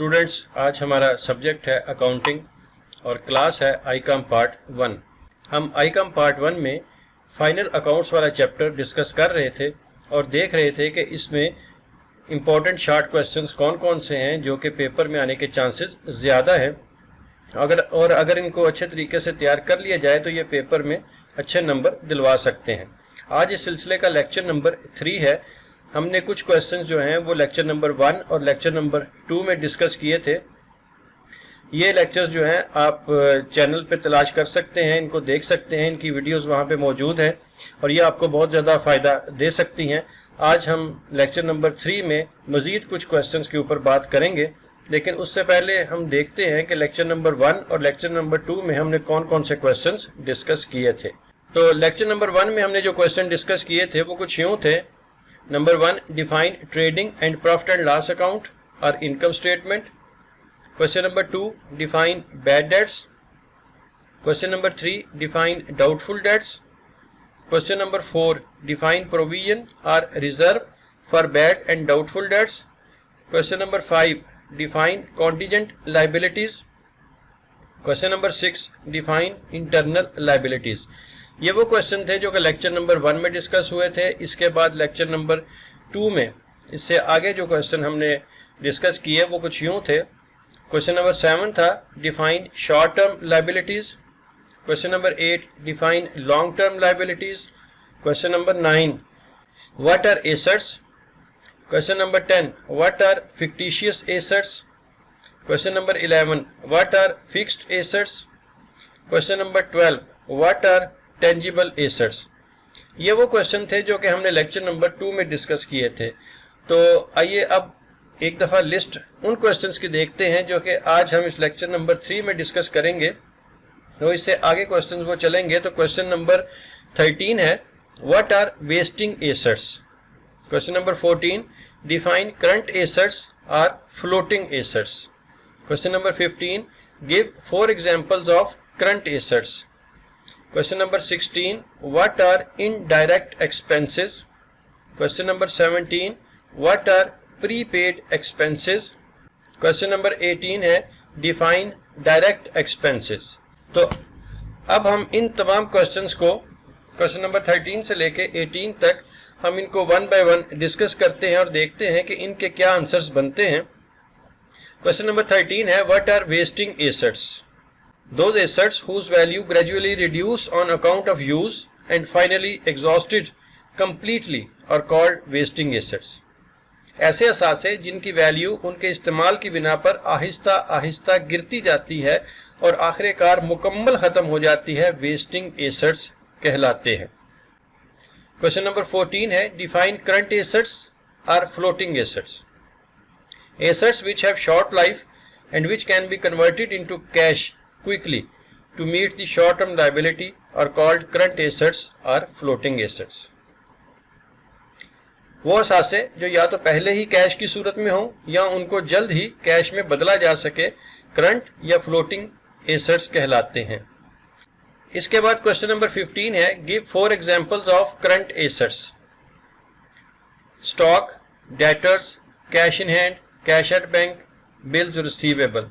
Students, आज हमारा subject है अकाउंटिंग और क्लास है आईकॉम पार्ट 1। हम आईकॉम पार्ट 1 में फाइनल अकाउंट्स वाला चैप्टर डिस्कस कर रहे थे और देख रहे थे कि इसमें इम्पॉर्टेंट शॉर्ट क्वेश्चंस कौन कौन से हैं जो कि पेपर में आने के चांसेस ज़्यादा हैं। अगर इनको अच्छे तरीके से तैयार कर लिया जाए तो ये पेपर में अच्छे नंबर दिलवा सकते हैं। आज इस सिलसिले का लेक्चर नंबर 3 है। हमने कुछ क्वेश्चंस जो हैं वो लेक्चर नंबर 1 और लेक्चर नंबर 2 में डिस्कस किए थे। ये लेक्चर्स जो हैं आप चैनल पे तलाश कर सकते हैं, इनको देख सकते हैं, इनकी वीडियोस वहाँ पे मौजूद हैं और ये आपको बहुत ज़्यादा फ़ायदा दे सकती हैं। आज हम लेक्चर नंबर 3 में मज़ीद कुछ क्वेश्चंस के ऊपर बात करेंगे, लेकिन उससे पहले हम देखते हैं कि लेक्चर नंबर 1 और लेक्चर नंबर 2 में हमने कौन कौन से क्वेश्चंस डिस्कस किए थे। तो लेक्चर नंबर 1 में हमने जो क्वेश्चन डिस्कस किए थे वो कुछ यूँ थे। Number 1, define trading and profit and loss account और income statement. Question number 2, define bad debts. Question number 3, define doubtful debts. Question number 4, define provision और reserve for bad and doubtful debts. Question number 5, define contingent liabilities. Question number 6, define internal liabilities. ये वो question थे जो कि lecture number 1 में discuss हुए थे। इसके बाद लेक्चर नंबर 2 में इससे आगे जो क्वेश्चन हमने डिस्कस किए वो कुछ यूँ थे। क्वेश्चन नंबर 7 था define short term liabilities. Question number 8, define long term liabilities. Question number 9, what are assets. Question number 10, what are fictitious assets. Question number 11, what are fixed assets. Question number 12, what are tangible assets. ये वो question थे जो कि हमने lecture number 2 में discuss किए थे। तो आइए अब एक दफ़ा लिस्ट उन क्वेश्चंस की देखते हैं जो कि आज हम इस लेक्चर नंबर 3 में डिस्कस करेंगे। तो इससे आगे क्वेश्चंस वो चलेंगे। तो क्वेश्चन नंबर 13 है, what are wasting assets. Question number 14, define current assets और floating assets. Question number 15, give 4 examples of current assets. Question number 16, what are indirect expenses? Question number 17, what are prepaid expenses? Question number 18 है define direct expenses। तो अब हम इन तमाम questions को question number 13 से लेके 18 तक हम इनको 1 by 1 डिस्कस करते हैं और देखते हैं कि इनके क्या आंसर्स बनते हैं। क्वेश्चन नंबर 13 है, what are wasting assets? Those assets whose value gradually reduce on account of use and finally exhausted completely are called wasting assets। ऐसे असासे जिनकी वैल्यू उनके इस्तेमाल की बिना पर आहिस्ता आहिस्ता गिरती जाती है और आखिरकार मुकम्मल ख़त्म हो जाती है, वेस्टिंग एसेट्स कहलाते हैं। क्वेश्चन नंबर 14 है, डिफाइन करंट एसेट्स और floating assets. Assets which have short life and which can be converted into cash quickly to meet the short term liability are called current assets or floating assets। वो असासे जो या तो पहले ही cash की सूरत में हो या उनको जल्द ही कैश में बदला जा सके, करंट या फ्लोटिंग एसेट्स कहलाते हैं। इसके बाद क्वेश्चन नंबर 15 है, give 4 examples of current assets. Stock, debtors, cash in hand, cash at bank, bills receivable.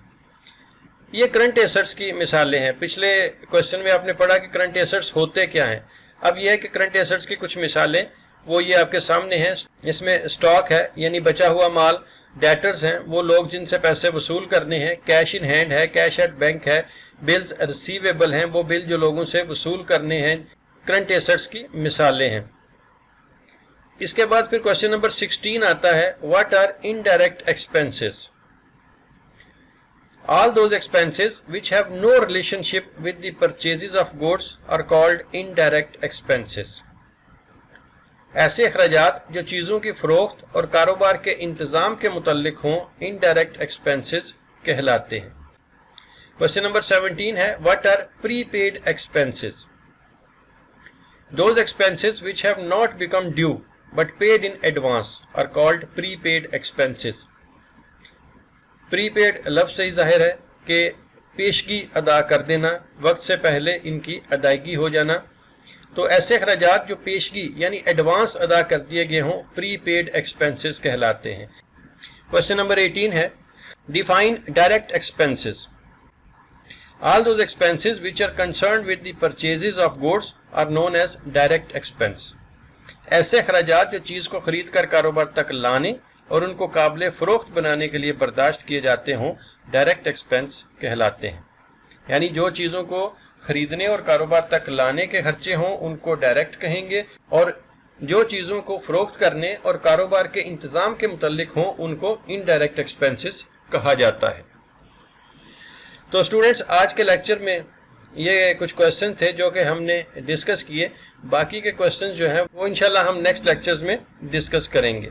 ये करंट एसेट्स की मिसालें हैं। पिछले क्वेश्चन में आपने पढ़ा कि करंट एसेट्स होते क्या हैं। अब यह है कि करंट एसेट्स की कुछ मिसालें वो ये आपके सामने हैं। इसमें स्टॉक है यानी बचा हुआ माल, डेटर्स हैं वो लोग जिनसे पैसे वसूल करने हैं, कैश इन हैंड है, कैश एट बैंक है, बिल्स रिसीवेबल हैं वो बिल जो लोगों से वसूल करने हैं, करंट एसेट्स की मिसालें हैं। इसके बाद फिर क्वेश्चन नंबर 16 आता है, what are indirect expenses. All those expenses which have no relationship with the purchases of goods are called indirect expenses। ऐसे अखराजात जो चीज़ों की फ़रोख्त और कारोबार के इंतज़ाम के मुतल्लिक हों, indirect expenses कहलाते हैं। क्वेश्चन नंबर 17 है, what are prepaid expenses? Those expenses which have not become due but paid in advance are called prepaid expenses। Prepaid लफ्ज़ से ही जाहिर है कि पेशगी अदा कर देना, वक्त से पहले इनकी अदायगी हो जाना। तो ऐसे अखराजात जो पेशगी यानी एडवांस अदा कर दिए गए हों, प्रीपेड एक्सपेंसेस कहलाते हैं। क्वेश्चन नंबर 18 है, Define direct expenses. All those expenses which are concerned with the purchases of goods are known as direct expense. ایسے اخراجات جو چیز کو خرید کر کاروبار تک لانے اور ان کو قابل فروخت بنانے کے لیے برداشت کیے جاتے ہوں ڈائریکٹ ایکسپنس کہلاتے ہیں. یعنی جو چیزوں کو خریدنے اور کاروبار تک لانے کے خرچے ہوں ان کو ڈائریکٹ کہیں گے، اور جو چیزوں کو فروخت کرنے اور کاروبار کے انتظام کے متعلق ہوں ان کو انڈائریکٹ ایکسپنسز کہا جاتا ہے. تو اسٹوڈنٹس آج کے لیکچر میں یہ کچھ کویسچن تھے جو کہ ہم نے ڈسکس کیے. باقی کے کویسچن جو ہیں وہ انشاءاللہ ہم نیکسٹ لیکچرز میں ڈسکس کریں گے.